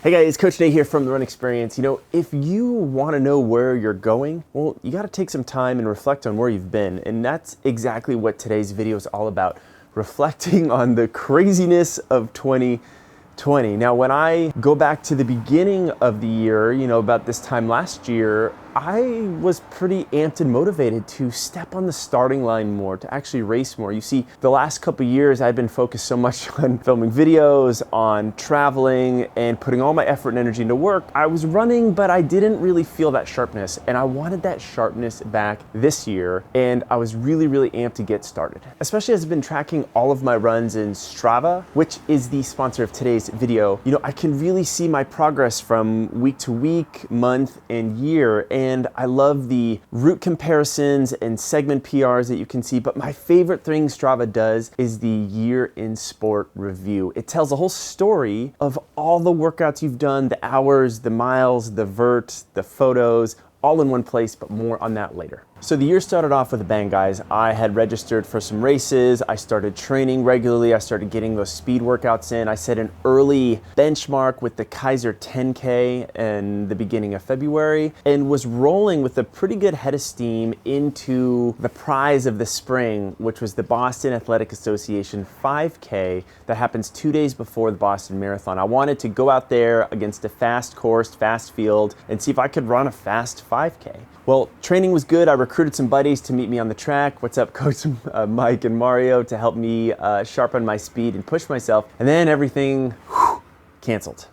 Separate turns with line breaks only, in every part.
Hey guys, Coach Nate here from The Run Experience. You know, if you want to know where you're going, well, you got to take some time and reflect on where you've been. And that's exactly what today's video is all about, reflecting on the craziness of 2020. Now, when I go back to the beginning of the year, you know, about this time last year, I was pretty amped and motivated to step on the starting line more, to actually race more. You see, the last couple of years, I've been focused so much on filming videos, on traveling, and putting all my effort and energy into work. I was running, but I didn't really feel that sharpness, and I wanted that sharpness back this year, and I was really amped to get started. Especially as I've been tracking all of my runs in Strava, which is the sponsor of today's video. You know, I can really see my progress from week to week, month, and year, and I love the route comparisons and segment PRs that you can see, but my favorite thing Strava does is the year in sport review. It tells a whole story of all the workouts you've done, the hours, the miles, the vert, the photos, all in one place, but more on that later. So the year started off with a bang, guys. I had registered for some races. I started training regularly. I started getting those speed workouts in. I set an early benchmark with the Kaiser 10K in the beginning of February and was rolling with a pretty good head of steam into the prize of the spring, which was the Boston Athletic Association 5K that happens 2 days before the Boston Marathon. I wanted to go out there against a fast course, fast field, and see if I could run a fast 5K. Well, training was good. I recruited some buddies to meet me on the track. What's up, Coach Mike and Mario, to help me sharpen my speed and push myself. And then everything canceled.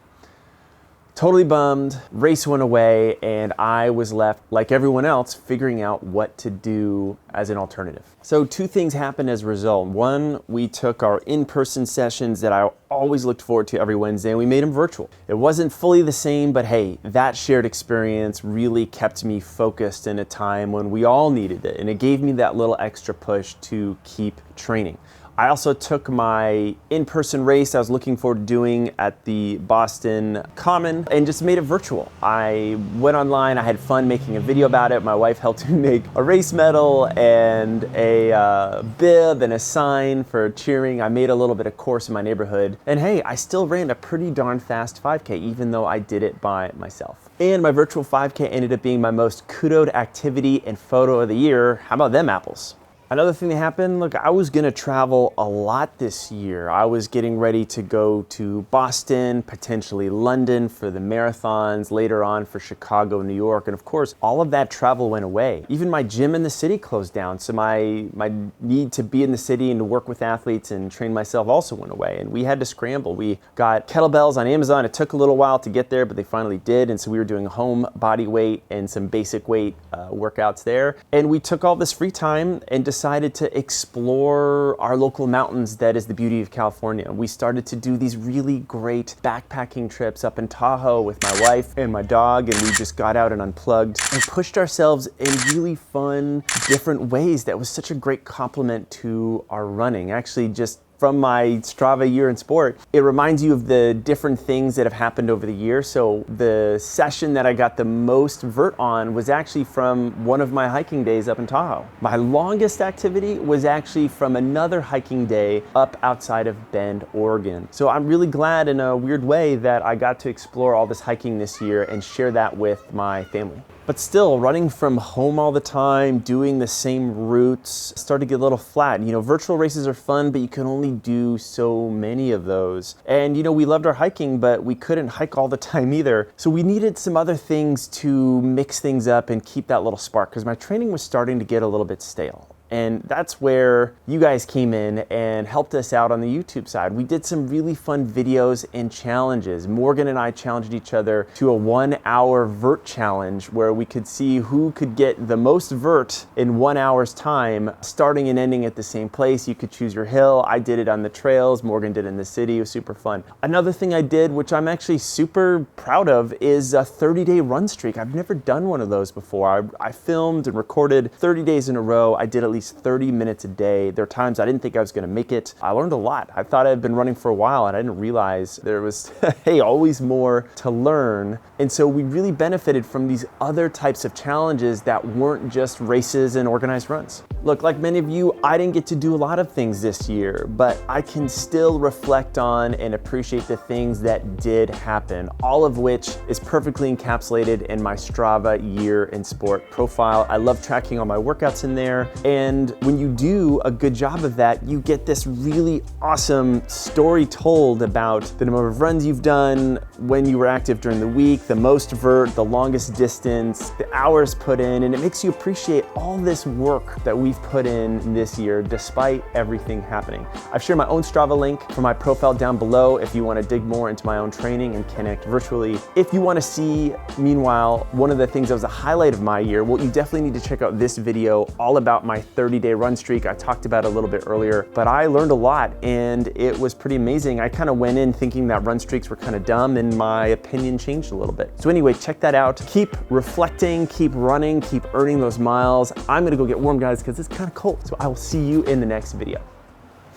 Totally bummed. Race went away, and I was left, like everyone else, figuring out what to do as an alternative. So two things happened as a result. One, we took our in-person sessions that I always looked forward to every Wednesday, and we made them virtual. It wasn't fully the same, but hey, that shared experience really kept me focused in a time when we all needed it, and it gave me that little extra push to keep training. I also took my in-person race I was looking forward to doing at the Boston Common and just made it virtual. I went online, I had fun making a video about it. My wife helped me make a race medal and a bib and a sign for cheering. I made a little bit of course in my neighborhood. And hey, I still ran a pretty darn fast 5K, even though I did it by myself. And my virtual 5K ended up being my most kudoed activity and photo of the year. How about them apples? Another thing that happened, look, I was gonna travel a lot this year. I was getting ready to go to Boston, potentially London for the marathons, later on for Chicago, New York, and of course, all of that travel went away. Even my gym in the city closed down, so my need to be in the city and to work with athletes and train myself also went away, and we had to scramble. We got kettlebells on Amazon. It took a little while to get there, but they finally did, and so we were doing home body weight and some basic weight workouts there, and we took all this free time and decided to explore our local mountains. That is the beauty of California. We started to do these really great backpacking trips up in Tahoe with my wife and my dog, and we just got out and unplugged and pushed ourselves in really fun, different ways. That was such a great compliment to our running. Actually, just from my Strava year in sport, it reminds you of the different things that have happened over the year. So the session that I got the most vert on was actually from one of my hiking days up in Tahoe. My longest activity was actually from another hiking day up outside of Bend, Oregon. So I'm really glad in a weird way that I got to explore all this hiking this year and share that with my family. But still, running from home all the time, doing the same routes, started to get a little flat. You know, virtual races are fun, but you can only do so many of those. And you know, we loved our hiking, but we couldn't hike all the time either. So we needed some other things to mix things up and keep that little spark, because my training was starting to get a little bit stale. And that's where you guys came in and helped us out on the YouTube side. We did some really fun videos and challenges. Morgan and I challenged each other to a 1 hour vert challenge where we could see who could get the most vert in 1 hour's time, starting and ending at the same place. You could choose your hill. I did it on the trails. Morgan did it in the city. It was super fun. Another thing I did, which I'm actually super proud of, is a 30-day run streak. I've never done one of those before. I filmed and recorded 30 days in a row. I did at least least 30 minutes a day. There are times I didn't think I was gonna make it. I learned a lot. I thought I'd been running for a while and I didn't realize there was, hey, always more to learn. And so we really benefited from these other types of challenges that weren't just races and organized runs. Look, like many of you, I didn't get to do a lot of things this year, but I can still reflect on and appreciate the things that did happen, all of which is perfectly encapsulated in my Strava year in sport profile. I love tracking all my workouts in there. And when you do a good job of that, you get this really awesome story told about the number of runs you've done, when you were active during the week, the most vert, the longest distance, the hours put in, and it makes you appreciate all this work that we've put in this year despite everything happening. I've shared my own Strava link for my profile down below if you want to dig more into my own training and connect virtually. If you want to see, meanwhile, one of the things that was a highlight of my year, well, you definitely need to check out this video all about my 30-day run streak. I talked about it a little bit earlier, but I learned a lot and it was pretty amazing. I kind of went in thinking that run streaks were kind of dumb and my opinion changed a little bit. So anyway, check that out. Keep reflecting, keep running, keep earning those miles. I'm gonna go get warm, guys, because it's kind of cold. So I will see you in the next video.